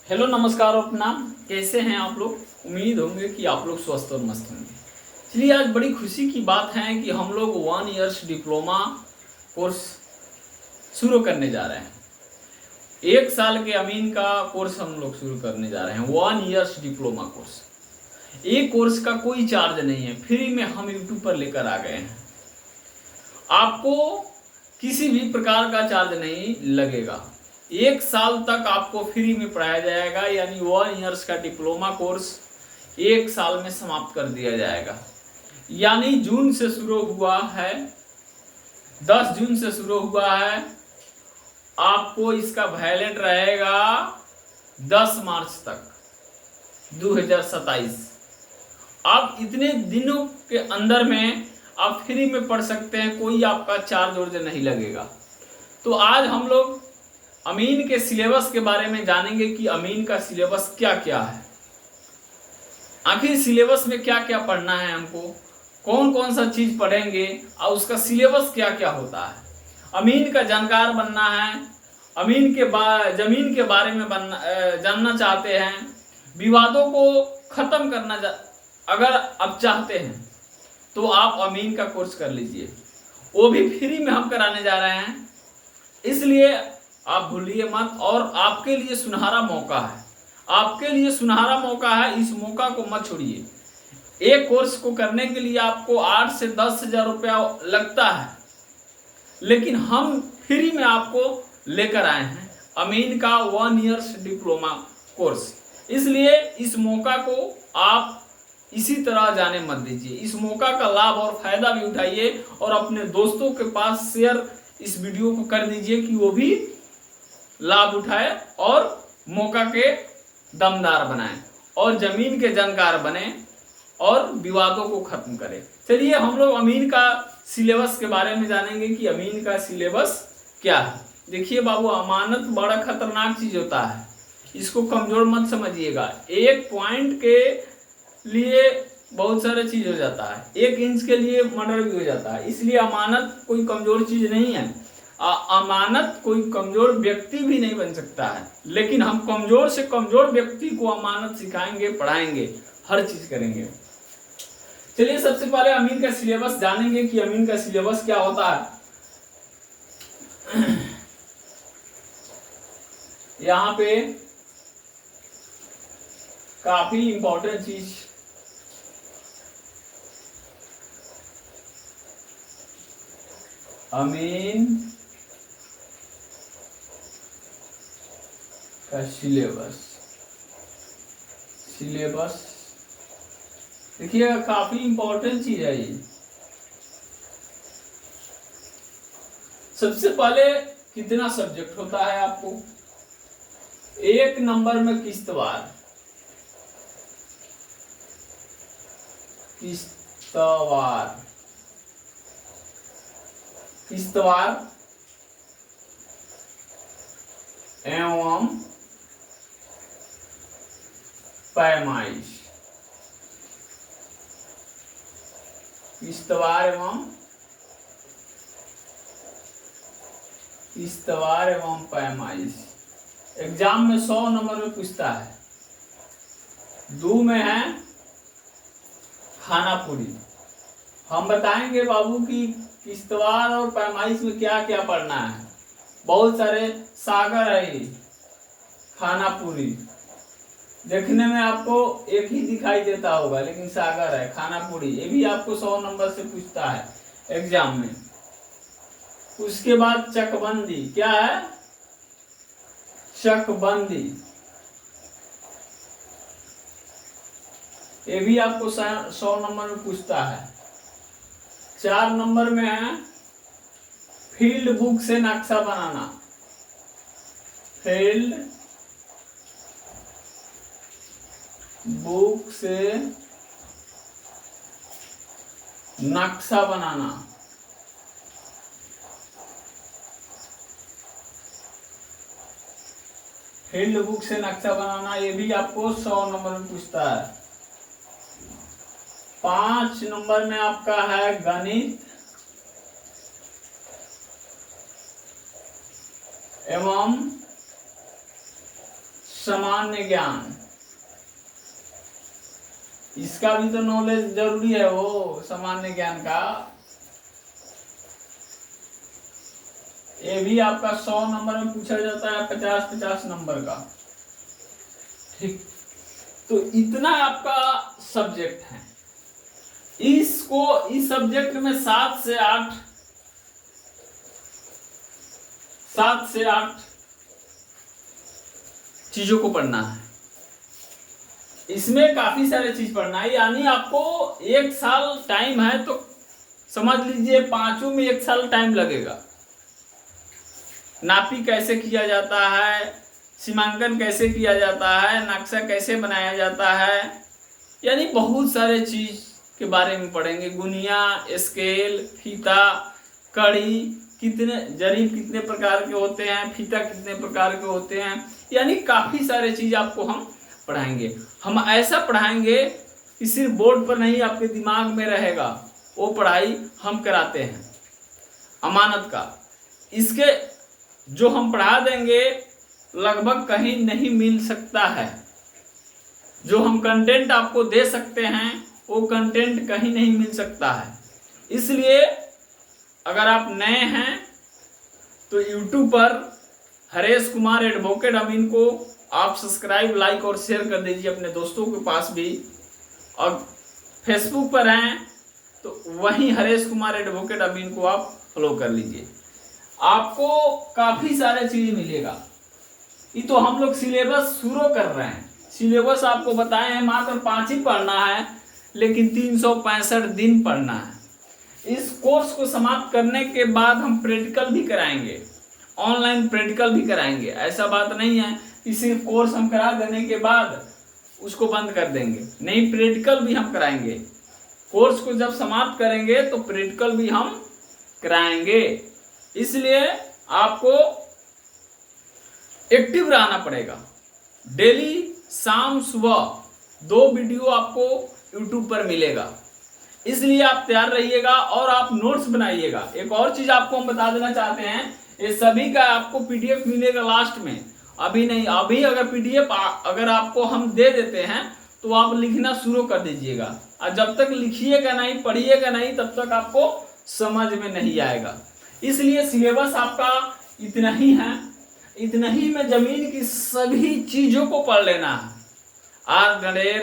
Hello नमस्कार और प्रणाम। कैसे हैं आप लोग? उम्मीद होंगे कि आप लोग स्वस्थ और मस्त होंगे। चलिए, आज बड़ी खुशी की बात है कि हम लोग 1 ईयर्स डिप्लोमा कोर्स शुरू करने जा रहे हैं। 1 साल के अमीन का कोर्स हम लोग शुरू करने जा रहे हैं, 1 ईयर्स डिप्लोमा कोर्स। एक कोर्स का कोई चार्ज नहीं है, फ्री में हम यूट्यूब पर लेकर आ गए हैं। आपको किसी भी प्रकार का चार्ज नहीं लगेगा। 1 साल तक आपको फ्री में पढ़ाया जाएगा, यानी 1 ईयर्स का डिप्लोमा कोर्स 1 साल में समाप्त कर दिया जाएगा। यानी जून से शुरू हुआ है, 10 जून से शुरू हुआ है, आपको इसका वैलिड रहेगा 10 मार्च तक 2027। आप इतने दिनों के अंदर में आप फ्री में पढ़ सकते हैं, कोई आपका चार्ज वर्ज नहीं लगेगा। तो आज हम लोग अमीन के सिलेबस के बारे में जानेंगे कि अमीन का सिलेबस क्या क्या है, आखिर सिलेबस में क्या क्या पढ़ना है, हमको कौन कौन सा चीज पढ़ेंगे और उसका सिलेबस क्या क्या होता है। अमीन का जानकार बनना है, अमीन के जमीन के बारे में जानना चाहते हैं, विवादों को खत्म करना अगर आप चाहते हैं तो आप अमीन का कोर्स कर लीजिए, वो भी फ्री में हम कराने जा रहे हैं। इसलिए आप भूलिए मत, और आपके लिए सुनहरा मौका है, आपके लिए सुनहरा मौका है, इस मौका को मत छोड़िए। एक कोर्स को करने के लिए आपको 8 से 10 हजार रुपया लगता है, लेकिन हम फ्री में आपको लेकर आए हैं अमीन का 1 ईयर्स डिप्लोमा कोर्स। इसलिए इस मौका को आप इसी तरह जाने मत दीजिए, इस मौका का लाभ और फायदा भी उठाइए और अपने दोस्तों के पास शेयर इस वीडियो को कर दीजिए कि वो भी लाभ उठाए और मौका के दमदार बनाए और जमीन के जानकार बने और विवादों को खत्म करें। चलिए, हम लोग अमीन का सिलेबस के बारे में जानेंगे कि अमीन का सिलेबस क्या है। देखिए बाबू, अमानत बड़ा खतरनाक चीज होता है, इसको कमजोर मत समझिएगा। एक पॉइंट के लिए बहुत सारे चीज हो जाता है, 1 इंच के लिए मर्डर भी हो जाता है। इसलिए अमानत कोई कमजोर चीज नहीं है, अमानत कोई कमजोर व्यक्ति भी नहीं बन सकता है, लेकिन हम कमजोर से कमजोर व्यक्ति को अमानत सिखाएंगे, पढ़ाएंगे, हर चीज करेंगे। चलिए, सबसे पहले अमीन का सिलेबस जानेंगे कि अमीन का सिलेबस क्या होता है। यहाँ पे काफी इंपॉर्टेंट चीज अमीन का सिलेबस देखिए, काफी इंपॉर्टेंट चीज है ये। सबसे पहले कितना सब्जेक्ट होता है आपको? 1 नंबर में किस्तवार एवं पैमाइश, किस्तवार एवं पैमाइश। एग्जाम में 100 नंबर में पूछता है। 2 में है खाना पूरी। हम बताएंगे बाबू कि किस्तवार और पैमाइश में क्या क्या पढ़ना है। बहुत सारे सागर है, खाना पूरी देखने में आपको एक ही दिखाई देता होगा, लेकिन सागर है, खाना पूरी, ये भी आपको 100 नंबर से पूछता है एग्जाम में। उसके बाद चकबंदी, क्या है? चकबंदी, ये भी आपको 100 नंबर में पूछता है। 4 नंबर में है फील्ड बुक से नक्शा बनाना। फील्ड बुक से नक्शा बनाना। फील्ड बुक से नक्शा बनाना, ये भी आपको 100 नंबर में पूछता है। 5 नंबर में आपका है गणित एवं सामान्य ज्ञान, इसका भी तो नॉलेज जरूरी है, वो सामान्य ज्ञान का। ये भी आपका 100 नंबर में पूछा जाता है, 50-50 नंबर का। ठीक, तो इतना आपका सब्जेक्ट है। इसको इस सब्जेक्ट में 7 से 8 चीजों को पढ़ना है। इसमें काफी सारे चीज पढ़ना है, यानी आपको 1 साल टाइम है, तो समझ लीजिए पांचों में 1 साल टाइम लगेगा। नापी कैसे किया जाता है, सीमांकन कैसे किया जाता है, नक्शा कैसे बनाया जाता है, यानी बहुत सारे चीज के बारे में पढ़ेंगे। गुनिया, स्केल, फीता, कड़ी, कितने जरीब कितने प्रकार के होते हैं, फीता कितने प्रकार के होते हैं, यानी काफी सारे चीज आपको हम पढ़ाएंगे। हम ऐसा पढ़ाएंगे कि सिर्फ बोर्ड पर नहीं आपके दिमाग में रहेगा, वो पढ़ाई हम कराते हैं अमानत का। इसके जो हम पढ़ा देंगे लगभग कहीं नहीं मिल सकता है। जो हम कंटेंट आपको दे सकते हैं वो कंटेंट कहीं नहीं मिल सकता है। इसलिए अगर आप नए हैं तो YouTube पर हरेश कुमार एडवोकेट अमीन को आप सब्सक्राइब, लाइक और शेयर कर दीजिए अपने दोस्तों के पास भी। और फेसबुक पर हैं तो वहीं हरेश कुमार एडवोकेट अमीन को आप फॉलो कर लीजिए, आपको काफी सारे चीज मिलेगा। ये तो हम लोग सिलेबस शुरू कर रहे हैं। सिलेबस आपको बताए हैं मात्र 5 ही पढ़ना है, लेकिन 365 दिन पढ़ना है। इस कोर्स को समाप्त करने के बाद हम प्रैक्टिकल भी कराएंगे, ऑनलाइन प्रैक्टिकल भी कराएंगे। ऐसा बात नहीं है कि सिर्फ कोर्स हम करा देने के बाद उसको बंद कर देंगे, नहीं, प्रैक्टिकल भी हम कराएंगे। कोर्स को जब समाप्त करेंगे तो प्रैक्टिकल भी हम कराएंगे। इसलिए आपको एक्टिव रहना पड़ेगा। डेली शाम सुबह 2 वीडियो आपको YouTube पर मिलेगा, इसलिए आप तैयार रहिएगा और आप नोट्स बनाइएगा। एक और चीज आपको हम बता देना चाहते हैं, ये सभी का आपको PDF मिलेगा लास्ट में, अभी नहीं। अभी अगर PDF अगर आपको हम दे देते हैं तो आप लिखना शुरू कर दीजिएगा, और जब तक लिखिएगा नहीं, पढ़िएगा नहीं, तब तक आपको समझ में नहीं आएगा। इसलिए सिलेबस आपका इतना ही है, इतना ही में जमीन की सभी चीजों को पढ़ लेना है। आर गडेर,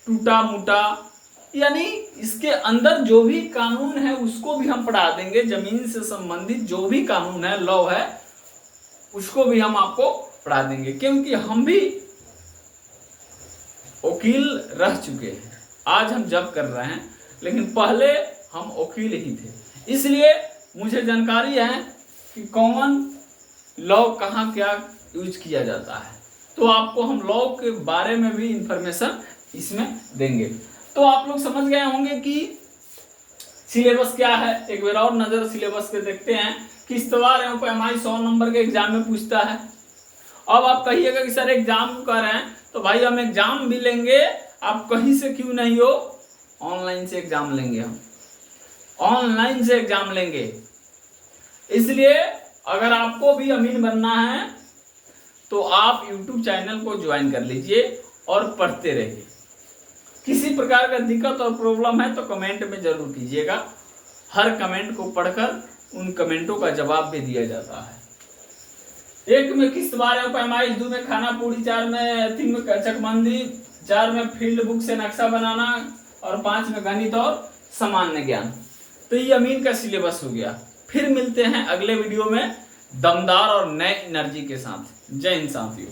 टूटा मुटा, यानी इसके अंदर जो भी कानून है उसको भी हम पढ़ा देंगे। जमीन से संबंधित जो भी कानून है, लॉ है, उसको भी हम आपको पढ़ा देंगे, क्योंकि हम भी वकील रह चुके हैं। आज हम जब कर रहे हैं, लेकिन पहले हम वकील ही थे। इसलिए मुझे जानकारी है कि कौन लॉ कहाँ क्या यूज किया जाता है, तो आपको हम लॉ के बारे में भी इंफॉर्मेशन इसमें देंगे। तो आप लोग समझ गए होंगे कि सिलेबस क्या है। एक बार और नजर सिलेबस के देखते हैं। किस तरह MI 100 नंबर के एग्जाम में पूछता है। अब आप कहिएगा कि सर एग्जाम कर रहे हैं, तो भाई हम एग्जाम भी लेंगे, आप कहीं से क्यों नहीं हो, ऑनलाइन से एग्जाम लेंगे, हम ऑनलाइन से एग्जाम लेंगे। इसलिए अगर आपको भी अमीन बनना है तो आप YouTube चैनल को ज्वाइन कर लीजिए और पढ़ते रहिए। किसी प्रकार का दिक्कत और प्रॉब्लम है तो कमेंट में जरूर कीजिएगा। हर कमेंट को पढ़कर उन कमेंटों का जवाब भी दिया जाता है। 1 में किस्त बारे पैमाइश, 2 में खाना पूरी, 4 में 3 में चकबंदी, 4 में फील्ड बुक से नक्शा बनाना, और 5 में गणित और सामान्य ज्ञान। तो ये अमीन का सिलेबस हो गया। फिर मिलते हैं अगले वीडियो में दमदार और नए एनर्जी के साथ। जय हिंद साथियों।